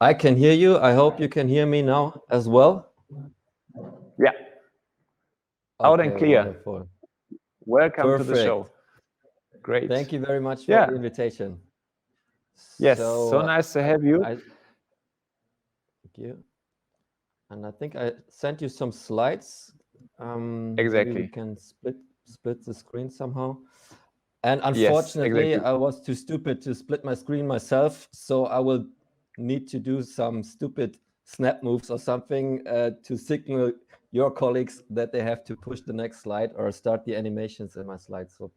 I can hear you. I hope you can hear me now as well. Yeah. Loud and Okay, clear. wonderful. Welcome to the show. Great. Thank you very much for the invitation. Yes, so nice to have you. Thank you. And I think I sent you some slides. Exactly. Maybe we can split the screen somehow. And unfortunately, yes, exactly. I was too stupid to split my screen myself, so I will need to do some stupid snap moves or something to signal your colleagues that they have to push the next slide or start the animations in my slides. So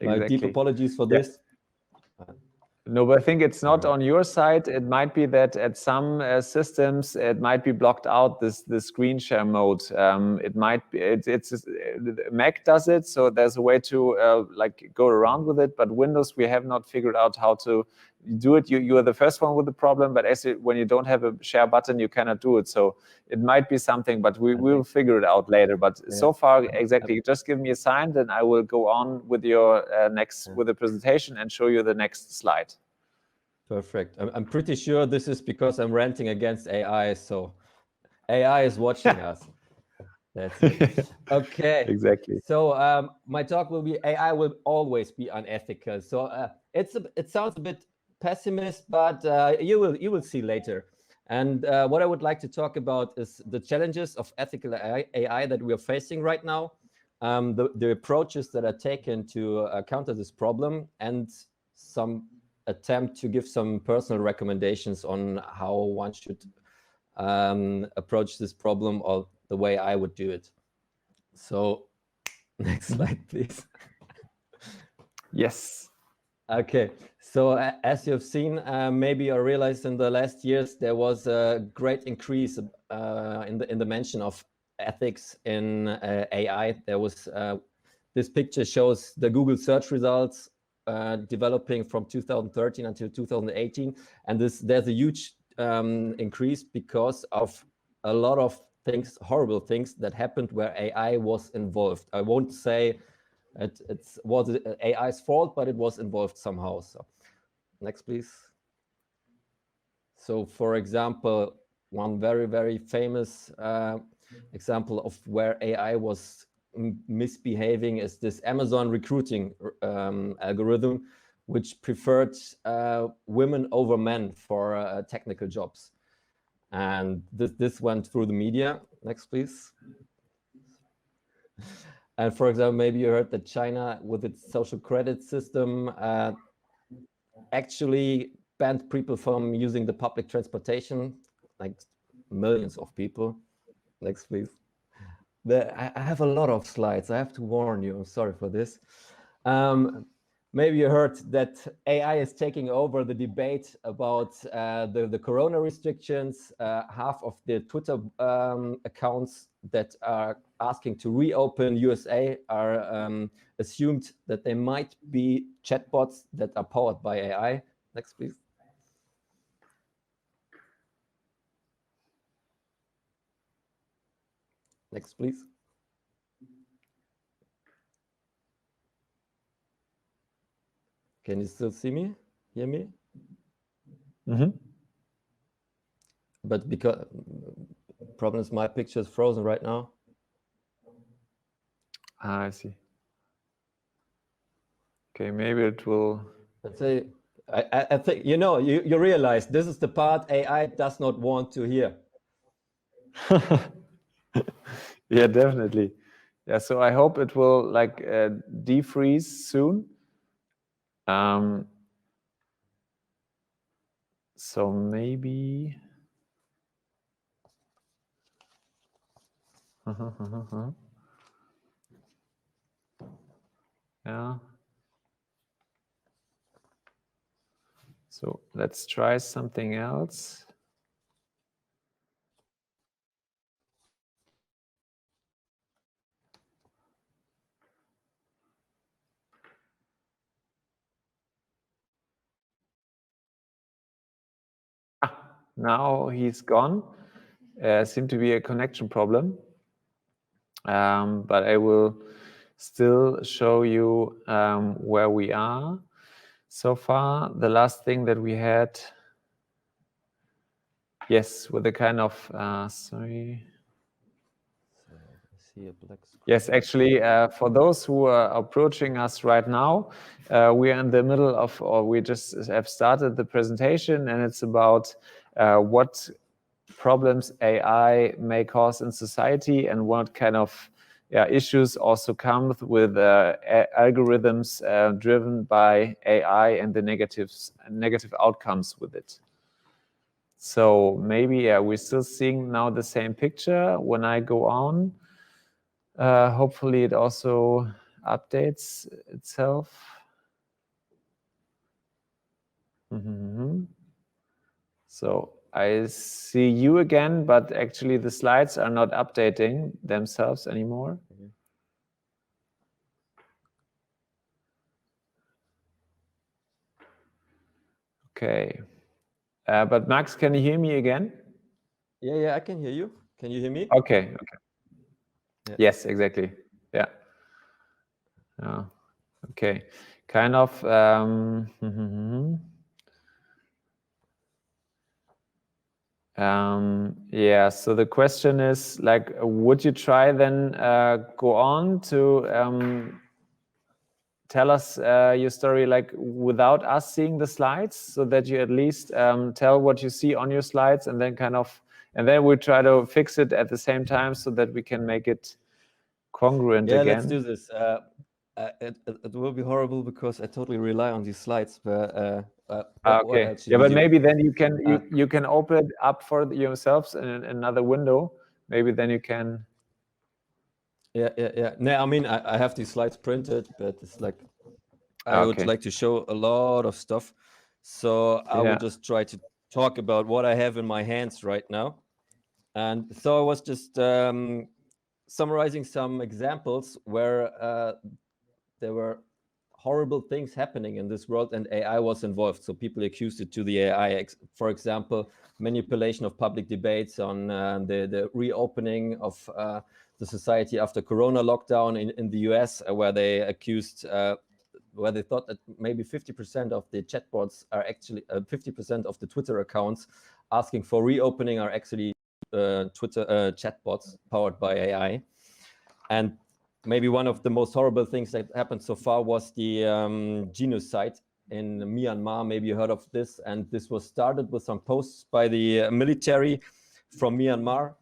my deep apologies for this. No, but I think it's not on your side. It might be that at some systems it might be blocked out, the screen share mode. It might be Mac does it, so there's a way to like go around with it. But Windows, we have not figured out how to do it. You are the first one with the problem, but when you don't have a share button, you cannot do it. So it might be something, but we will figure it out later. But so far, exactly, just give me a sign, then I will go on with your with the presentation and show you the next slide. Perfect. I'm pretty sure this is because I'm ranting against AI, so AI is watching us. That's it. Okay. Exactly. So my talk will be AI will always be unethical. So it sounds a bit pessimist, but you will see later. And what I would like to talk about is the challenges of ethical AI that we are facing right now, the approaches that are taken to counter this problem, and some attempt to give some personal recommendations on how one should approach this problem or the way I would do it. So next slide, please. Yes. Okay, so as you've seen, maybe you realized in the last years there was a great increase in the mention of ethics in AI. There was this picture shows the Google search results developing from 2013 until 2018, and there's a huge increase because of a lot of things, horrible things that happened where AI was involved. I won't say it was AI's fault, but it was involved somehow. So next, please. So for example, one very, very famous example of where AI was misbehaving is this Amazon recruiting algorithm, which preferred women over men for technical jobs. And this went through the media. Next, please. And for example, maybe you heard that China, with its social credit system, actually banned people from using the public transportation, like millions of people. Next, please. I have a lot of slides. I have to warn you. I'm sorry for this. Maybe you heard that AI is taking over the debate about the corona restrictions. Half of the Twitter accounts that are asking to reopen USA are assumed that they might be chatbots that are powered by AI. Next, please. Next, please. Can you still see me? Hear me? Mm-hmm. But because problem is my picture is frozen right now. I see. Okay, maybe it will. Let's say, I think you realize this is the part AI does not want to hear. Yeah, definitely. Yeah, so I hope it will like defreeze soon. So maybe. Yeah. So let's try something else. Now he's gone. Seemed to be a connection problem. But I will still show you where we are. So far, the last thing that we had Yes, with a kind of, sorry. So I see a black screen. Yes, actually, for those who are approaching us right now, we are in the middle of, or we just have started the presentation, and it's about what problems AI may cause in society and what kind of issues also come with algorithms driven by AI and the negative outcomes with it. So maybe we're still seeing now the same picture. When I go on, hopefully it also updates itself. So I see you again, but actually the slides are not updating themselves anymore. Okay. But Max, can you hear me again? Yeah, I can hear you. Can you hear me? Okay. Yeah. Yes, exactly. Yeah. Okay. Kind of. Yeah. So the question is, like, would you try then go on to tell us your story, like, without us seeing the slides, so that you at least tell what you see on your slides, and then then we try to fix it at the same time so that we can make it congruent again. Yeah, let's do this. It will be horrible because I totally rely on these slides. But what else should yeah, we but do? maybe then you can open it up for yourselves in another window. Maybe then you can. Yeah. No, I mean I have these slides printed, but it's like I would like to show a lot of stuff. So I will just try to talk about what I have in my hands right now. And so I was just summarizing some examples where there were horrible things happening in this world and AI was involved. So people accused it to the AI, for example, manipulation of public debates on the reopening of the society after Corona lockdown in the US, where they accused, where they thought that maybe 50% of the chatbots are actually, 50% of the Twitter accounts asking for reopening are actually Twitter chatbots powered by AI. And maybe one of the most horrible things that happened so far was the genocide in Myanmar. Maybe you heard of this. And this was started with some posts by the military from Myanmar.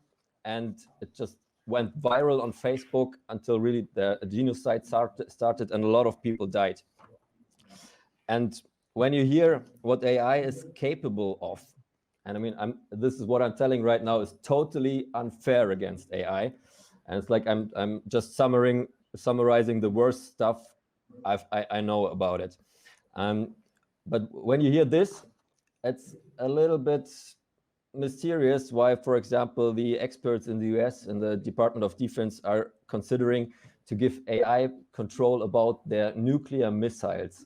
And it just went viral on Facebook until really the genocide started and a lot of people died. And when you hear what AI is capable of, and I mean, this is what I'm telling right now is totally unfair against AI. And it's like I'm just summarizing the worst stuff I know about it. But when you hear this, it's a little bit mysterious why, for example, the experts in the US and the Department of Defense are considering to give AI control about their nuclear missiles.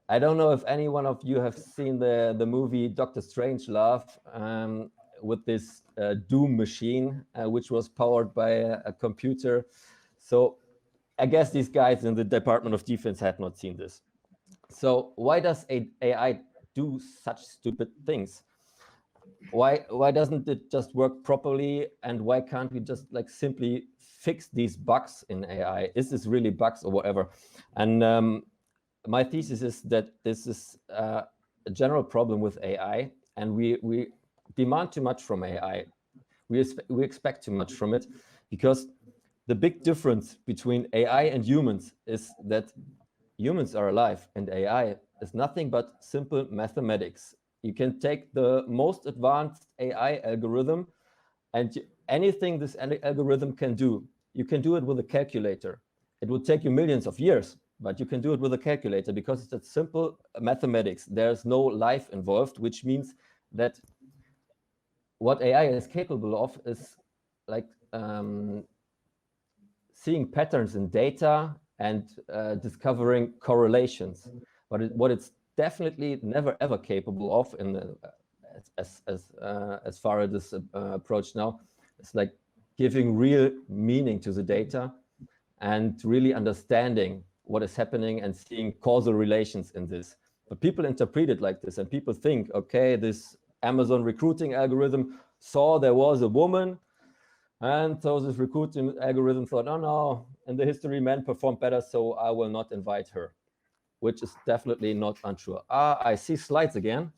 I don't know if any one of you have seen the movie Dr. Strangelove with this Doom machine, which was powered by a computer. So I guess these guys in the Department of Defense had not seen this. So why does AI do such stupid things? Why doesn't it just work properly? And why can't we just like simply fix these bugs in AI? Is this really bugs or whatever? And my thesis is that this is a general problem with AI, and we demand too much from AI. We expect too much from it, because the big difference between AI and humans is that humans are alive and AI is nothing but simple mathematics. You can take the most advanced AI algorithm and anything this algorithm can do, you can do it with a calculator. It will take you millions of years, but you can do it with a calculator because it's a simple mathematics. There's no life involved, which means that what AI is capable of is like seeing patterns in data and discovering correlations. But what it's definitely never ever capable of, in the, as far as this approach now, it's like giving real meaning to the data and really understanding what is happening and seeing causal relations in this. But people interpret it like this, and people think, okay, this Amazon recruiting algorithm saw there was a woman, and so this recruiting algorithm thought, oh no, in the history men performed better, so I will not invite her, which is definitely not untrue. I see slides again.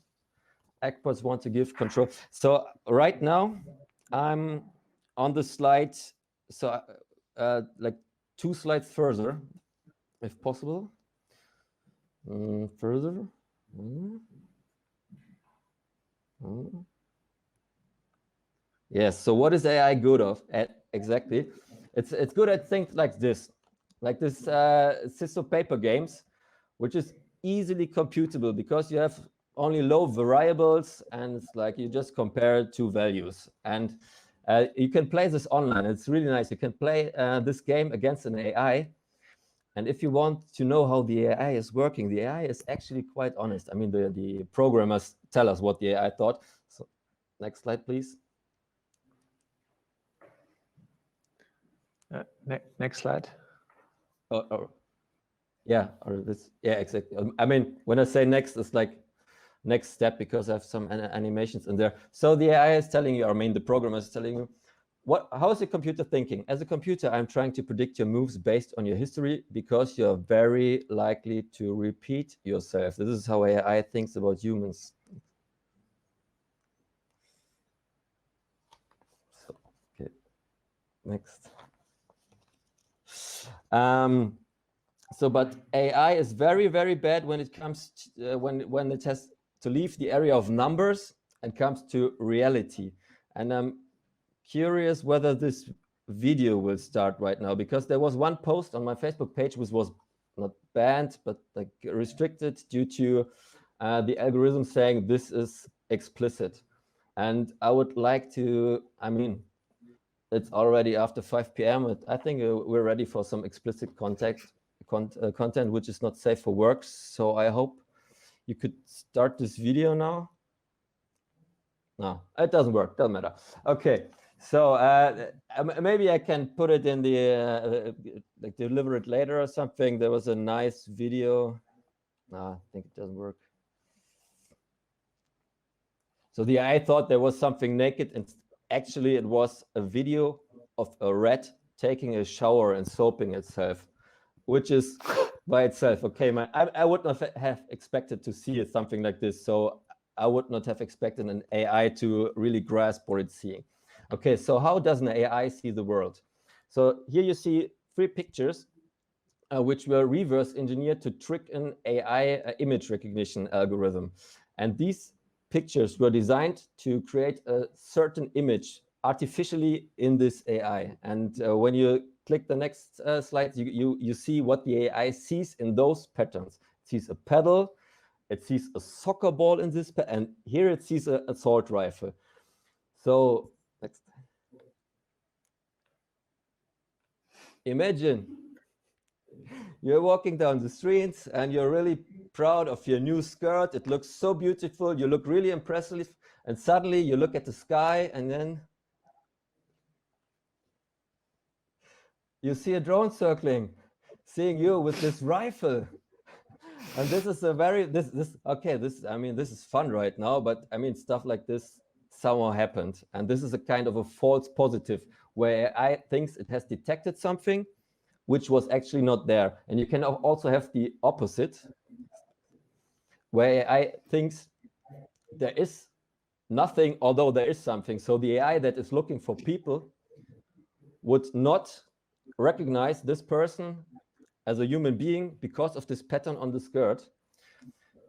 Experts want to give control. So right now I'm on the slide, so like 2 slides further, if possible. Further. Yes, so what is AI good at exactly? It's good at things like this CISO paper games, which is easily computable because you have only low variables, and it's like you just compare 2 values, and you can play this online. It's really nice. You can play this game against an AI, and if you want to know how the AI is working, the AI is actually quite honest. I mean, the programmers tell us what the AI thought. So next slide, please. Next slide. Yeah, or this. Yeah, exactly. I mean, when I say next, it's like next step because I have some animations in there. So the AI is telling you, I mean, the programmer is telling you, how is the computer thinking? As a computer, I'm trying to predict your moves based on your history because you're very likely to repeat yourself. This is how AI thinks about humans. So, okay, next. So, but AI is very, very bad when it comes to, when it has to leave the area of numbers and comes to reality. And I'm curious whether this video will start right now, because there was one post on my Facebook page which was not banned, but like restricted due to the algorithm saying this is explicit. And I would like to, I mean, it's already after 5 p.m. But I think we're ready for some explicit content which is not safe for work. So I hope you could start this video now. No, it doesn't work. Doesn't matter. Okay, so maybe I can put it in the like deliver it later or something. There was a nice video. No, I think it doesn't work. So the AI thought there was something naked, and actually it was a video of a rat taking a shower and soaping itself, which is by itself. Okay, I would not have expected to see something like this. So I would not have expected an AI to really grasp what it's seeing. Okay, so how does an AI see the world? So here you see 3 pictures which were reverse engineered to trick an AI image recognition algorithm. And these pictures were designed to create a certain image artificially in this AI. And when you click the next slide, you see what the AI sees in those patterns. It sees a pedal, it sees a soccer ball in this, and here it sees an assault rifle. So next. Imagine you're walking down the streets and you're really proud of your new skirt. It looks so beautiful. You look really impressive. And suddenly you look at the sky and then you see a drone circling, seeing you with this rifle. And this is a very, I mean, this is fun right now, but I mean, stuff like this somehow happened. And this is a kind of a false positive where AI thinks it has detected something which was actually not there. And you can also have the opposite, where AI thinks there is nothing, although there is something. So the AI that is looking for people would not recognize this person as a human being because of this pattern on the skirt,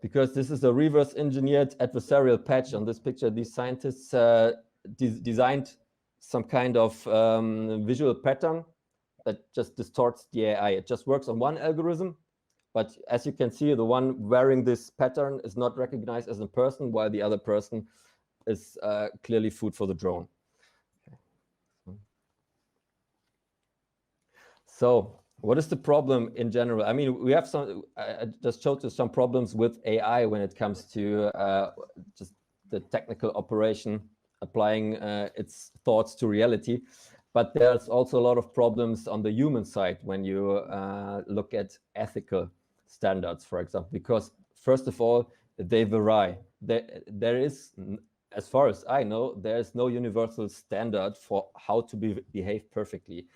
because this is a reverse engineered adversarial patch. On this picture, these scientists designed some kind of visual pattern that just distorts the AI. It just works on one algorithm, but as you can see, the one wearing this pattern is not recognized as a person, while the other person is clearly food for the drone. Okay. So what is the problem in general? I mean, we have some, I just showed you some problems with AI when it comes to just the technical operation, applying its thoughts to reality. But there's also a lot of problems on the human side when you look at ethical standards, for example, because first of all, they vary. There is as far as I know, there's no universal standard for how to behave perfectly.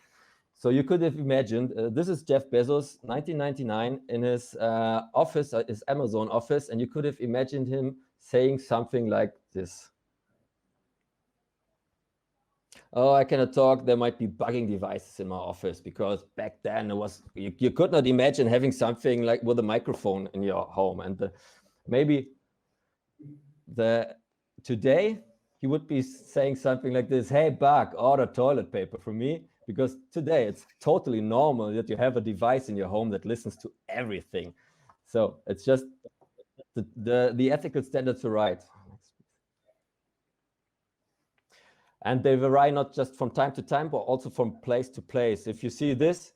So you could have imagined, this is Jeff Bezos, 1999, in his office, his Amazon office, and you could have imagined him saying something like this. Oh, I cannot talk. There might be bugging devices in my office, because back then it was, you could not imagine having something like with a microphone in your home. And maybe today he would be saying something like this: hey, bug, order toilet paper for me. Because today it's totally normal that you have a device in your home that listens to everything. So it's just the ethical standards are right. And they vary not just from time to time, but also from place to place. If you see this,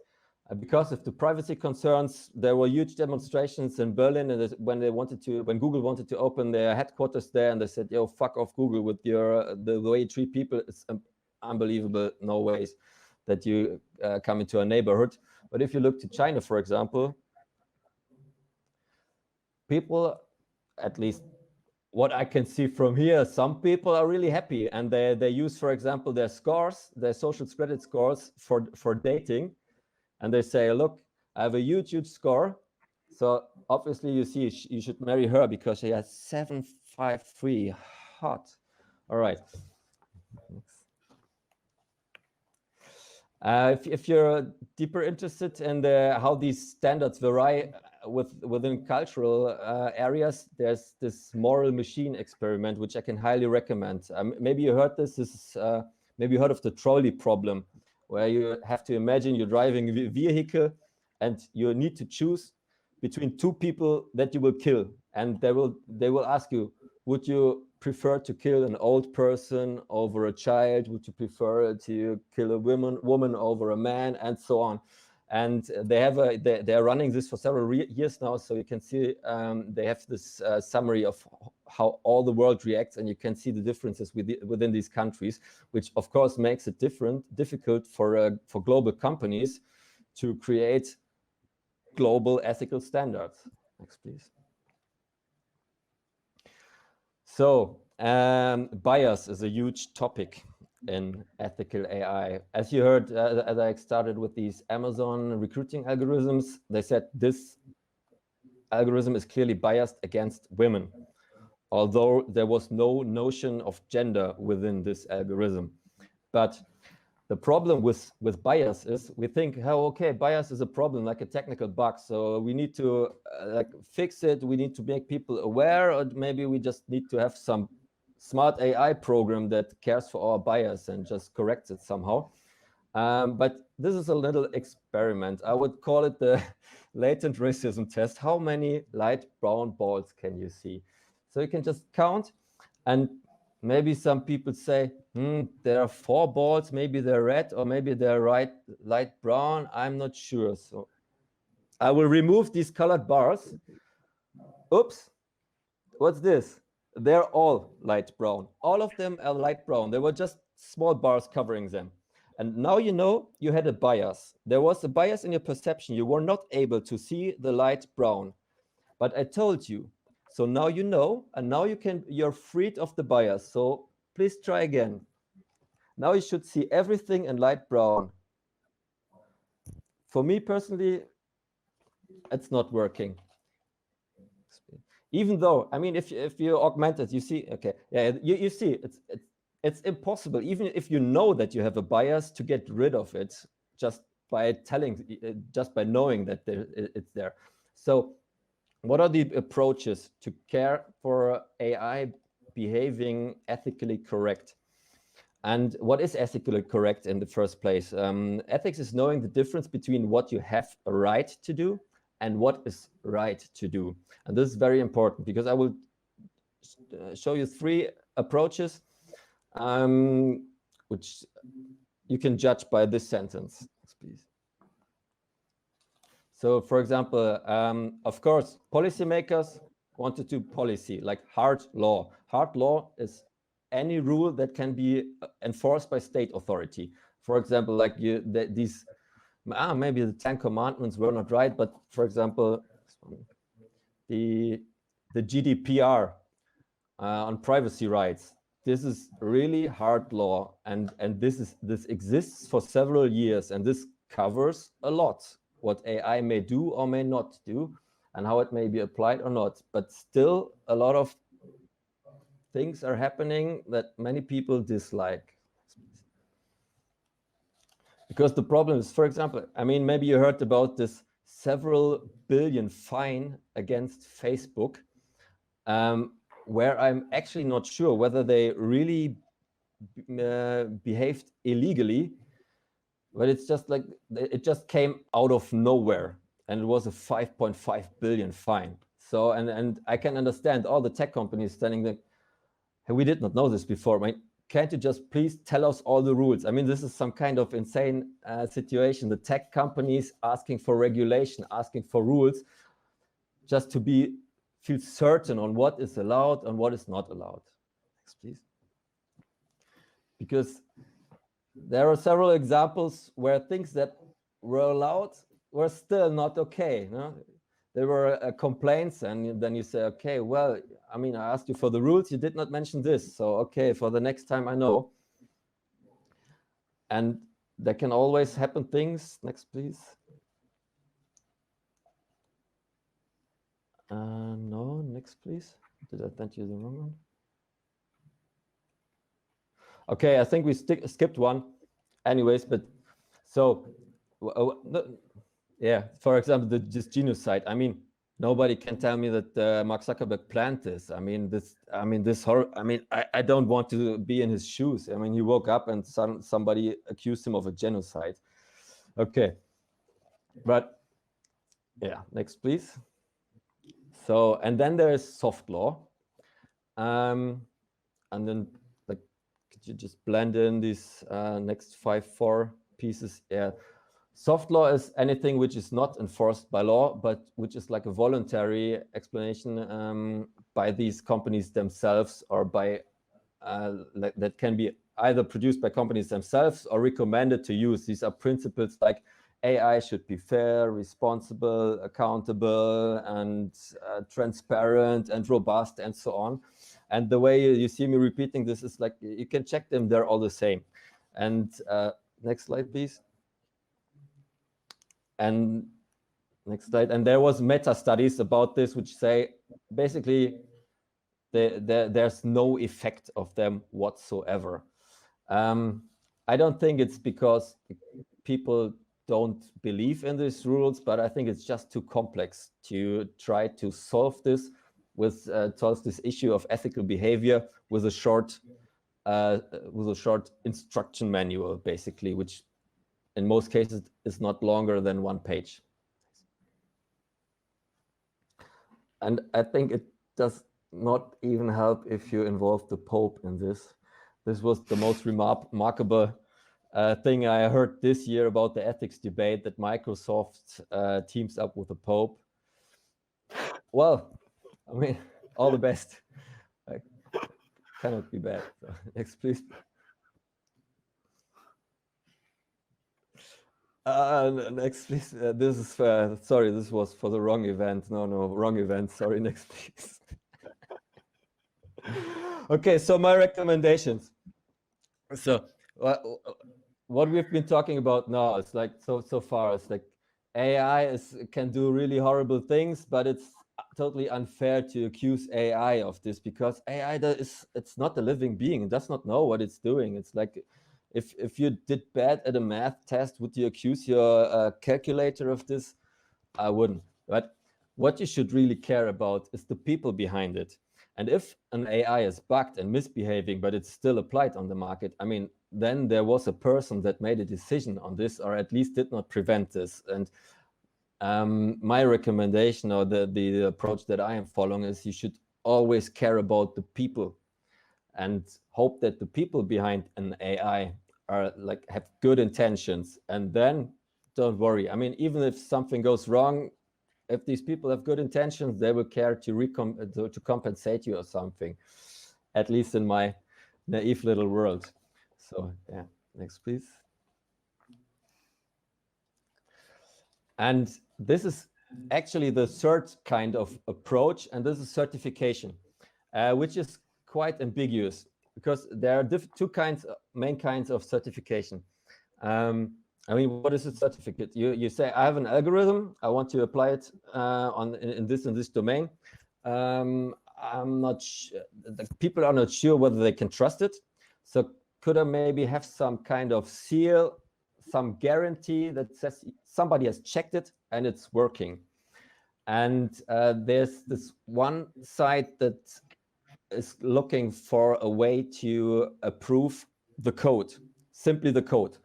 because of the privacy concerns, there were huge demonstrations in Berlin, and when Google wanted to open their headquarters there, and they said, "Yo, fuck off, Google, with the way you treat people. It's unbelievable. No ways that you come into a neighborhood." But if you look to China, for example, people, at least what I can see from here, some people are really happy, and they use, for example, their scores, their social credit scores for dating, and they say, look, I have a huge score, so obviously you see you should marry her because she has 753 hot. All right. If you're deeper interested in how these standards vary within cultural areas, there's this moral machine experiment, which I can highly recommend. Maybe you heard this. Maybe you heard of the trolley problem, where you have to imagine you're driving a vehicle and you need to choose between two people that you will kill. And they will ask you, would you prefer to kill an old person over a child? Would you prefer to kill a woman over a man, and so on? And they're running this for several years now, so you can see they have this summary of how all the world reacts, and you can see the differences within these countries, which of course makes it difficult for global companies to create global ethical standards. Next, please. So bias is a huge topic in ethical AI. As you heard, as I started with these Amazon recruiting algorithms, they said this algorithm is clearly biased against women, although there was no notion of gender within this algorithm. But the problem with bias is we think, oh, okay, bias is a problem, like a technical bug, so we need to fix it. We need to make people aware, or maybe we just need to have some smart AI program that cares for our bias and just corrects it somehow. But this is a little experiment. I would call it the latent racism test. How many light brown balls can you see? So you can just count, and maybe some people say, there are 4 balls, maybe they're red, or maybe they're light brown. I'm not sure. So I will remove these colored bars. Oops, what's this? They're all light brown. All of them are light brown. There were just small bars covering them. And now you know you had a bias. There was a bias in your perception. You were not able to see the light brown. But I told you. So now you know, and now you're freed of the bias. So please try again. Now you should see everything in light brown. For me personally, it's not working. Even though, I mean, if you augment it, you see, okay, yeah, you see, it's impossible, even if you know that you have a bias, to get rid of it just by knowing that it's there. So what are the approaches to care for AI behaving ethically correct? And what is ethically correct in the first place? Ethics is knowing the difference between what you have a right to do and what is right to do. And this is very important, because I will show you 3 approaches which you can judge by this sentence, please. So, for example, of course, policymakers want to do policy, like hard law. Hard law is any rule that can be enforced by state authority. For example, like maybe the 10 commandments were not right, but for example, the GDPR on privacy rights. this is really hard law, and this exists for several years, and this covers a lot what AI may do or may not do, and how it may be applied or not. But still, a lot of things are happening that many people dislike. Because the problem is, for example, I mean, maybe you heard about this several billion fine against Facebook, where I'm actually not sure whether they really behaved illegally, but it's just like, it just came out of nowhere, and it was a 5.5 billion fine. So, and I can understand all the tech companies standing there, hey, we did not know this before. I mean, can't you just please tell us all the rules? I mean, this is some kind of insane situation. The tech companies asking for regulation, asking for rules, just to feel certain on what is allowed and what is not allowed. Next, please. Because there are several examples where things that were allowed were still not okay. No? There were complaints, and then you say, okay, well, I mean, I asked you for the rules, you did not mention this. So, okay, for the next time I know. And there can always happen things. Next, please. No, next, please. Did I send you the wrong one? Okay, I think we skipped one. Anyways, but so, yeah, for example, this genocide. I mean, nobody can tell me that Mark Zuckerberg planned this. I mean, I don't want to be in his shoes. I mean, he woke up and somebody accused him of a genocide. Okay, but yeah, next, please. So, and then there is soft law, and then like, could you just blend in these next 4 pieces? Yeah. Soft law is anything which is not enforced by law, but which is like a voluntary explanation by these companies themselves, or by that can be either produced by companies themselves or recommended to use. These are principles like AI should be fair, responsible, accountable, and transparent and robust, and so on. And the way you see me repeating this is like, you can check them, they're all the same. And next slide, please. And next slide. And there was meta studies about this, which say basically there's no effect of them whatsoever. I don't think it's because people don't believe in these rules, but I think it's just too complex to try to solve this issue of ethical behavior with a short instruction manual, basically, which in most cases is not longer than 1 page. And I think it does not even help if you involve the Pope in this. This was the most remarkable thing I heard this year about the ethics debate, that Microsoft teams up with the Pope. Well, I mean, all the best. Cannot be bad. So, next, please. Next, please. This is sorry, this was for the wrong event. No, wrong event. Sorry, next, please. Okay, so my recommendations. So what we've been talking about now is like so far, it's like AI can do really horrible things, but it's totally unfair to accuse AI of this, because AI it's not a living being. It does not know what it's doing. It's like, if you did bad at a math test, would you accuse your calculator of this? I wouldn't. But what you should really care about is the people behind it. And if an AI is bugged and misbehaving, but it's still applied on the market, I mean, then there was a person that made a decision on this, or at least did not prevent this. And my recommendation, or the approach that I am following, is you should always care about the people, and hope that the people behind an AI have good intentions. And then don't worry. I mean, even if something goes wrong, if these people have good intentions, they will care to compensate you or something, at least in my naive little world. So yeah, next, please. And this is actually the third kind of approach, and this is certification, which is quite ambiguous. because there are two main kinds of certification. I mean, what is a certificate? You say, I have an algorithm, I want to apply it in this domain. I'm not the people are not sure whether they can trust it. So could I maybe have some kind of seal, some guarantee that says somebody has checked it and it's working? And there's this one side that is looking for a way to approve the code, simply the code,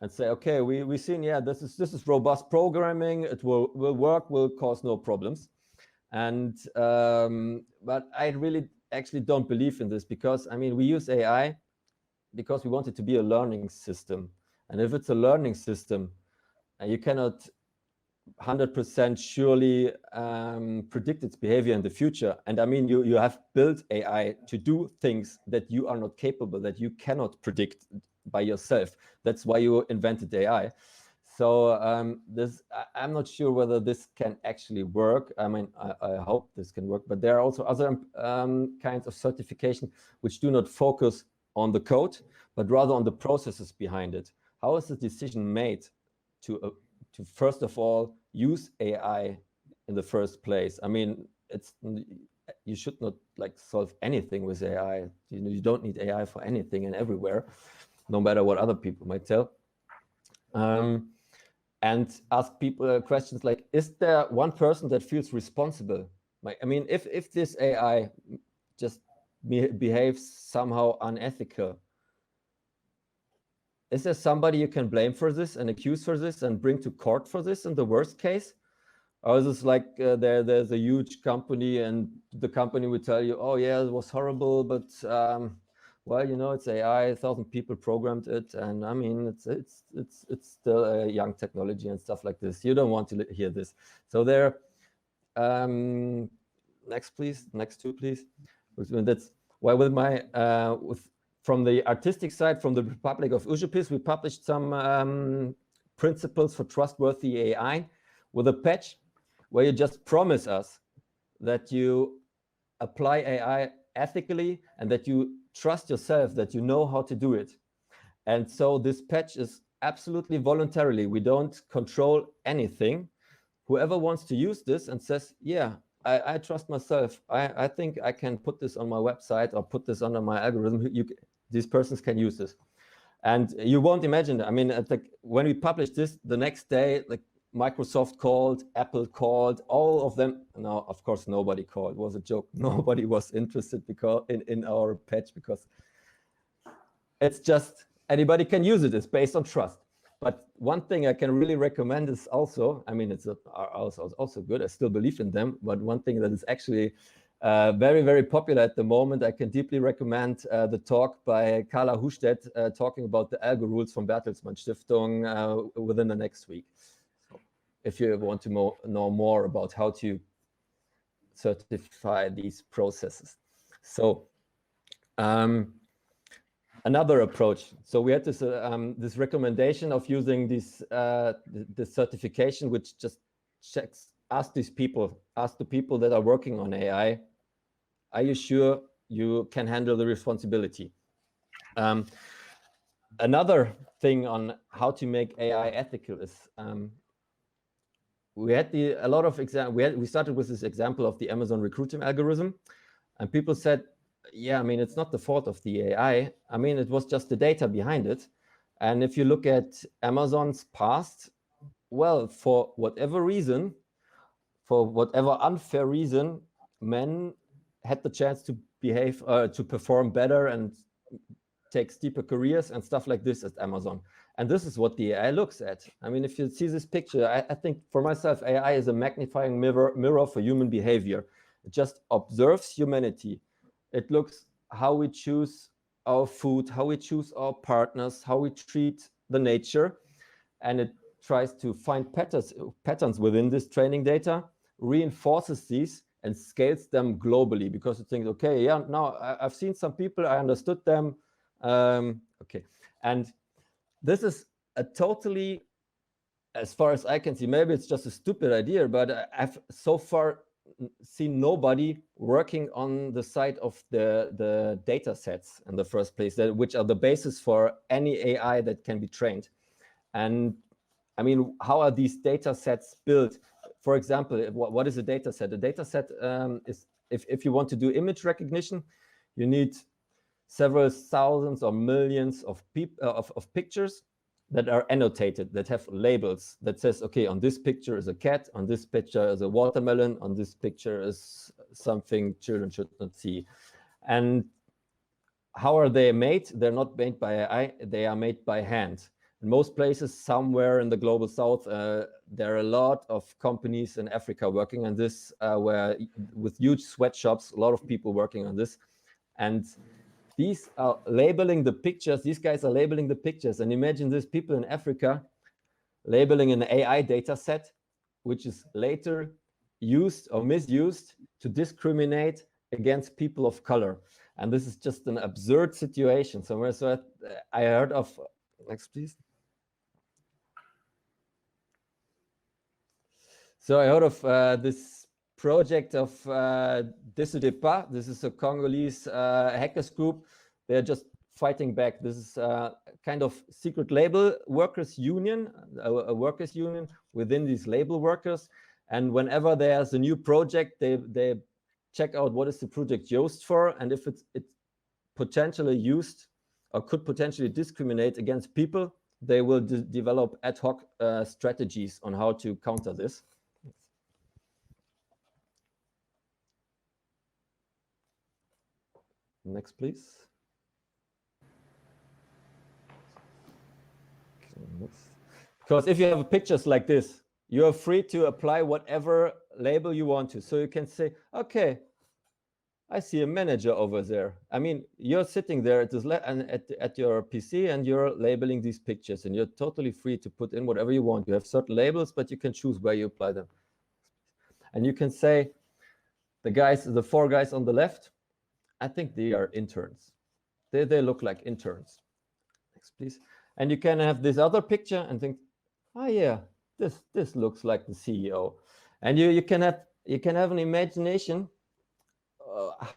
and say, okay, we've seen, yeah, this is robust programming, it will work, will cause no problems. And but I really actually don't believe in this, because I mean, we use AI because we want it to be a learning system. And if it's a learning system, you cannot 100% surely predict its behavior in the future. And I mean, you have built AI to do things that you are not capable, that you cannot predict by yourself. That's why you invented AI. So I'm not sure whether this can actually work. I mean, I hope this can work, but there are also other kinds of certification which do not focus on the code, but rather on the processes behind it. How is the decision made to first of all use AI in the first place? I mean, you should not like solve anything with AI. You don't need AI for anything and everywhere, no matter what other people might tell. And ask people questions like, is there one person that feels responsible? Like, I mean, if this AI just behaves somehow unethical, is there somebody you can blame for this and accuse for this and bring to court for this in the worst case? Or is this like there's a huge company and the company will tell you, oh yeah, it was horrible, but well, you know, it's AI, 1,000 people programmed it, and I mean, it's still a young technology and stuff like this. You don't want to hear this. So there, next please, next two please. That's why with my from the artistic side, from the Republic of Uzupis, we published some principles for trustworthy AI with a patch where you just promise us that you apply AI ethically and that you trust yourself, that you know how to do it. And so this patch is absolutely voluntarily. We don't control anything. Whoever wants to use this and says, yeah, I trust myself, I think I can put this on my website or put this under my algorithm, these persons can use this. And you won't imagine, I mean, when we published this, the next day, like Microsoft called, Apple called, all of them. No, of course, nobody called. It was a joke. Nobody was interested because in our patch, because it's just anybody can use it. It's based on trust. But one thing I can really recommend is also, I mean, it's also good. I still believe in them. But one thing that is actually very, very popular at the moment, I can deeply recommend the talk by Carla Hustedt talking about the algo rules from Bertelsmann Stiftung within the next week. If you want to know more about how to certify these processes. So another approach. So we had this this recommendation of using this certification, which just ask the people that are working on AI, are you sure you can handle the responsibility? Another thing on how to make AI ethical is we had a lot of we started with this example of the Amazon recruiting algorithm, and people said, yeah, I mean, it's not the fault of the AI. I mean, it was just the data behind it. And if you look at Amazon's past, well, for whatever reason, for whatever unfair reason, men had the chance to behave, to perform better and take steeper careers and stuff like this at Amazon. And this is what the AI looks at. I mean, if you see this picture, I think for myself, AI is a magnifying mirror for human behavior. It just observes humanity. It looks how we choose our food, how we choose our partners, how we treat the nature. And it tries to find patterns within this training data, reinforces these and scales them globally, because it thinks, okay, yeah, now I've seen some people, I understood them. Okay. And this is a totally, as far as I can see, maybe it's just a stupid idea, but I've so far seen nobody working on the side of the data sets in the first place, which are the basis for any AI that can be trained. And I mean, how are these data sets built? For example, what is a data set? A data set is, if you want to do image recognition, you need several thousands or millions of pictures that are annotated, that have labels that says, okay, on this picture is a cat, on this picture is a watermelon, on this picture is something children should not see. And how are they made? They're not made by AI, they are made by hand. In most places, somewhere in the global south, there are a lot of companies in Africa working on this, where with huge sweatshops, a lot of people working on this. And these are labeling the pictures. These guys are labeling the pictures. And imagine these people in Africa labeling an AI data set, which is later used or misused to discriminate against people of color. And this is just an absurd situation somewhere. So I heard of, next please. So I heard of this project of Pas. This is a Congolese hackers group. They're just fighting back. This is a kind of secret label workers union, a workers union within these label workers. And whenever there's a new project, they check out what is the project used for, and if it's potentially used or could potentially discriminate against people, they will develop ad hoc strategies on how to counter this. Next, please. Because if you have pictures like this, you are free to apply whatever label you want to. So you can say, okay, I see a manager over there. I mean, you're sitting there at your PC and you're labeling these pictures, and you're totally free to put in whatever you want. You have certain labels, but you can choose where you apply them. And you can say, the 4 guys on the left, I think they are interns. They look like interns. Next, please. And you can have this other picture and think, oh yeah, this looks like the CEO. And you can have an imagination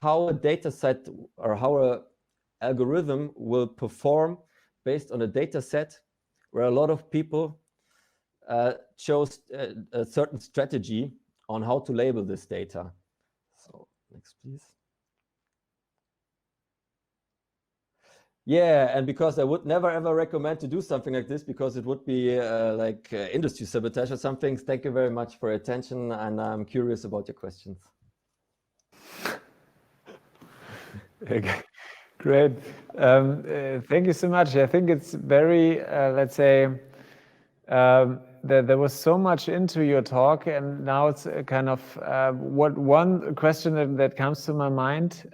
how a data set or how a algorithm will perform based on a data set where a lot of people chose a certain strategy on how to label this data. So next, please. Yeah, and because I would never ever recommend to do something like this, because it would be like industry sabotage or something. Thank you very much for your attention, and I'm curious about your questions. Okay. Great. Thank you so much. I think it's very, let's say, there was so much into your talk, and now it's kind of one question that comes to my mind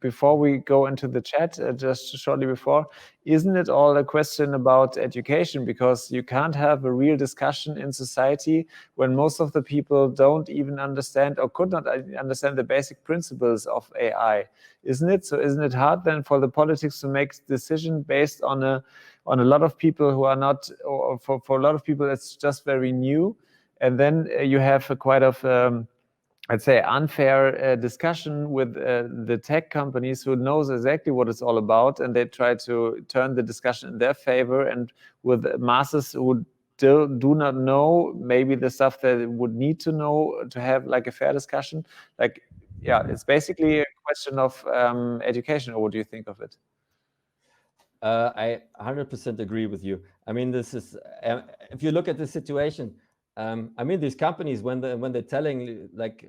before we go into the chat, just shortly before. Isn't it all a question about education? Because you can't have a real discussion in society when most of the people don't even understand or could not understand the basic principles of AI, isn't it? So isn't it hard then for the politics to make decision based on a lot of people who are not, or for a lot of people it's just very new, and then you have a quite of I'd say unfair discussion with the tech companies who knows exactly what it's all about, and they try to turn the discussion in their favor, and with masses who still do not know maybe the stuff that they would need to know to have like a fair discussion. Like, yeah, it's basically a question of education. Or what do you think of it? I 100% agree with you. I mean, this is, if you look at the situation, I mean, these companies, when they're telling like,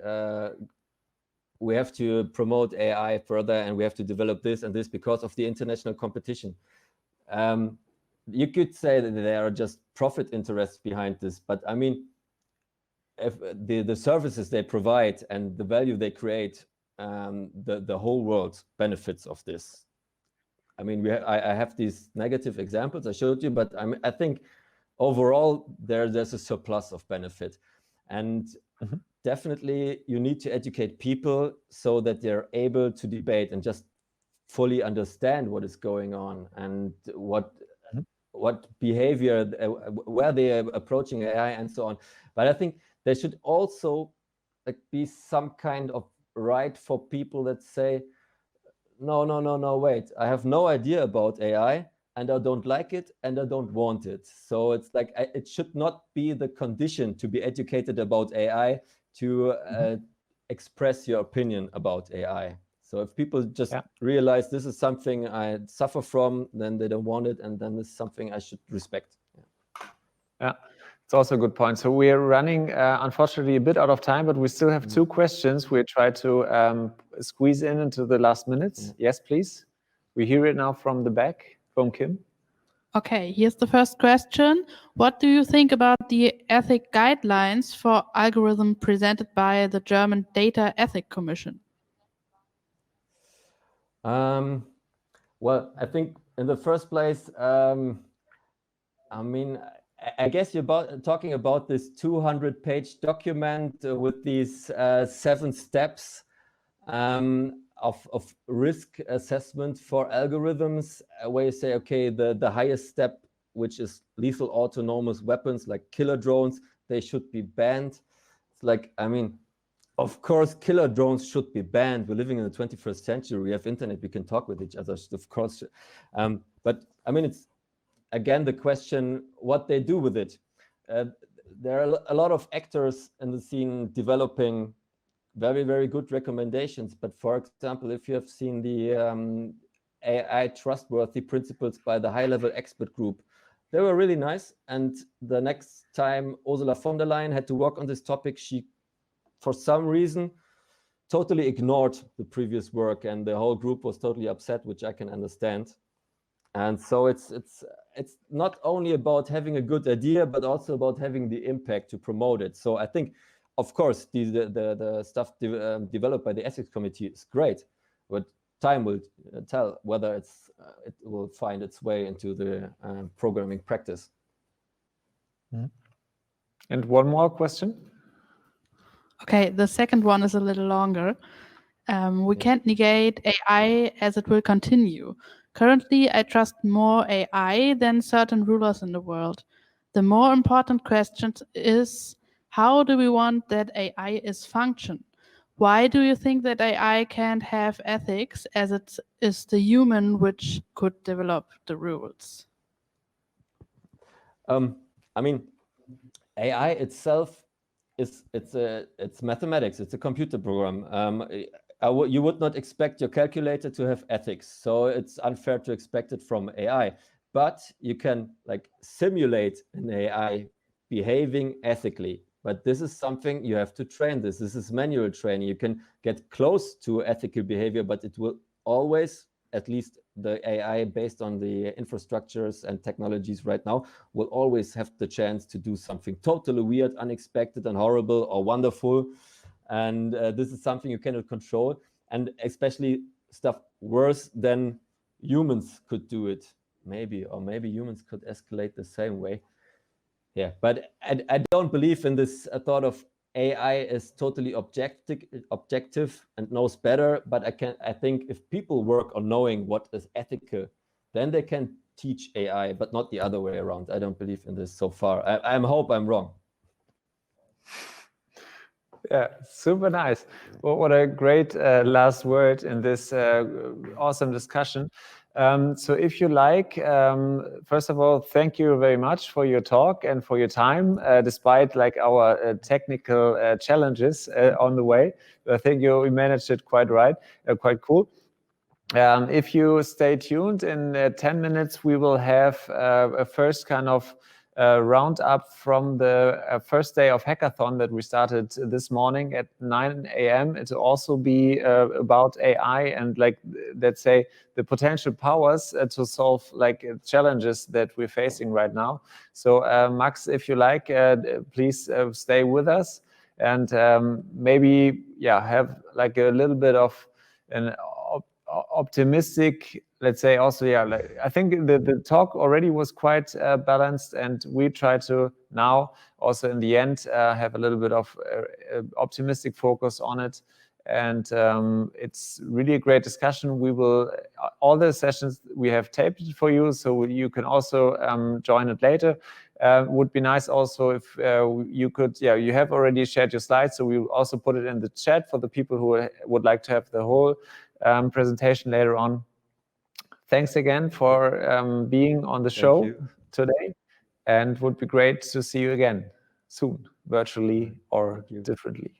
we have to promote AI further and we have to develop this and this because of the international competition. You could say that there are just profit interests behind this, but I mean, if the services they provide and the value they create, the whole world benefits of this. I mean, I have these negative examples I showed you, but I think overall there's a surplus of benefit, and definitely you need to educate people so that they're able to debate and just fully understand what is going on and what behavior, where they are approaching AI and so on. But I think they should also like be some kind of right for people that say, no, wait, I have no idea about AI and I don't like it and I don't want it. So it's like, it should not be the condition to be educated about AI to express your opinion about AI. So if people just realize this is something I suffer from, then they don't want it, and then this is something I should respect. Yeah, it's also a good point. So we're running, unfortunately, a bit out of time, but we still have 2 questions we try to squeeze into the last minutes. Yes, please. We hear it now from the back, from Kim. Okay, here's the first question. What do you think about the ethic guidelines for algorithm presented by the German Data Ethic Commission? Well, I think in the first place, I mean, I guess you're talking about this 200-page document with these 7 steps of risk assessment for algorithms, where you say, okay, the highest step, which is lethal autonomous weapons like killer drones, they should be banned. It's like, I mean, of course, killer drones should be banned. We're living in the 21st century. We have internet. We can talk with each other, of course. But I mean, it's again the question what they do with it. There are a lot of actors in the scene developing very, very good recommendations. But for example, if you have seen the AI trustworthy principles by the high-level expert group, they were really nice. And the next time Ursula von der Leyen had to work on this topic, she, for some reason, totally ignored the previous work, and the whole group was totally upset, which I can understand. And so it's not only about having a good idea, but also about having the impact to promote it. So I think, of course, the stuff developed by the ethics committee is great, but time will tell whether it will find its way into the programming practice. And one more question. Okay, the second one is a little longer. We can't negate AI as it will continue. Currently, I trust more AI than certain rulers in the world. The more important question is, how do we want that AI is function? Why do you think that AI can't have ethics as it is the human which could develop the rules? I mean, AI itself it's mathematics. It's a computer program. You would not expect your calculator to have ethics, so it's unfair to expect it from AI. But you can like simulate an AI behaving ethically. But this is something you have to train. This is manual training. You can get close to ethical behavior, but it will always, at least the AI based on the infrastructures and technologies right now, will always have the chance to do something totally weird, unexpected, and horrible or wonderful. And this is something you cannot control. And especially stuff worse than humans could do it, maybe, or maybe humans could escalate the same way. Yeah, but I don't believe in this thought of AI is totally objective and knows better. But I think if people work on knowing what is ethical, then they can teach AI, but not the other way around. I don't believe in this so far. I hope I'm wrong. Yeah, super nice. Well, what a great last word in this awesome discussion. So if you like, first of all, thank you very much for your talk and for your time, despite like our technical challenges on the way. I think you managed it quite right, quite cool. If you stay tuned, in 10 minutes, we will have a first kind of roundup from the first day of hackathon that we started this morning at 9 a.m. It'll also be about AI and like, let's say, the potential powers to solve like challenges that we're facing right now. So Max, if you like, please stay with us and maybe, have like a little bit of an optimistic, let's say, also, like, I think the talk already was quite balanced, and we try to now also in the end have a little bit of optimistic focus on it. And it's really a great discussion. We will, all the sessions we have taped for you, so you can also join it later. Would be nice also if you could, you have already shared your slides, so we'll also put it in the chat for the people who would like to have the whole presentation later on. Thanks again for being on the show today, and would be great to see you again soon, virtually or differently.